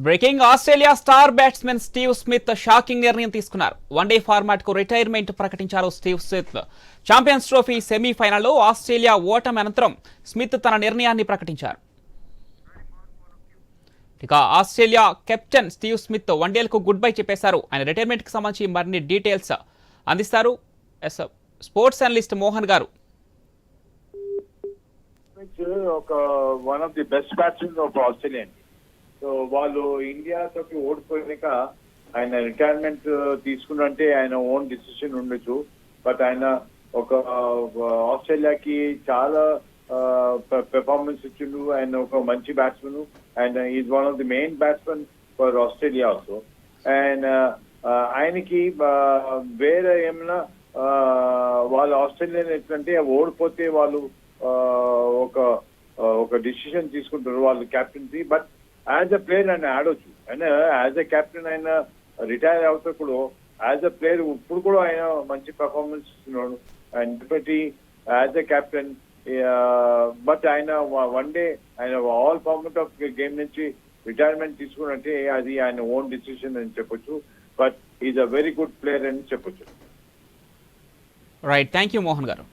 Breaking Australia star batsmen Steve Smith shocking నిర్ణయం తీసుకున్నారు. One day format కు రిటైర్మెంట్ ప్రకటించారు స్టీవ్ స్మిత్. ఛాంపియన్స్ ట్రోఫీ సెమీఫైనల్లో ఆస్ట్రేలియా ఓటమి అనంతరం స్మిత్ తన నిర్ణయాన్ని ప్రకటించారు. ఇక ఆస్ట్రేలియా కెప్టెన్ స్టీవ్ స్మిత్ వన్డేలకు గుడ్ బై చెప్పేశారు. ఆయన రిటైర్మెంట్ కి సంబంధించి మరిన్ని డీటెయిల్స్ అందిస్తారు స్పోర్ట్స్ అనలిస్ట్ మోహన్ గారు. ఒక one of the best batsmen of Australia. So వాళ్ళు ఇండియాతోకి ఓడిపోయాక ఆయన రిటైర్మెంట్ తీసుకున్నంటే ఆయన ఓన్ డిసిషన్ ఉండొచ్చు. బట్ ఆయన ఒక ఆస్ట్రేలియాకి చాలా పెర్ఫార్మెన్స్ ఇచ్చిండు. ఆయన ఒక మంచి batsmen. And is one of the main batsmen for Australia also. And ఆయనకి వేరే ఏమైనా వాళ్ళు ఆస్ట్రేలియా ఎట్లంటే ఓడిపోతే వాళ్ళు ఒక డిసిషన్ తీసుకుంటారు వాళ్ళు captaincy. But as a player ఆయన ఆడొచ్చు. ఆయన యాజ్ అ కెప్టెన్ ఆయన రిటైర్ అవుతప్పుడు యాజ్ అ ప్లేయర్ ఇప్పుడు కూడా ఆయన మంచి పర్ఫార్మెన్స్ ఇస్తున్నాడు. అండ్ ఇప్పటి యాజ్ అ కెప్టెన్ బట్ ఆయన వన్ డే ఆయన ఆల్ ఫార్మాట్ ఆఫ్ గేమ్ నుంచి రిటైర్మెంట్ తీసుకున్నట్టే అది ఆయన ఓన్ డిసిషన్ అని చెప్పొచ్చు. But is a very good player అని చెప్పొచ్చు. రైట్, థ్యాంక్ యూ మోహన్ గారు.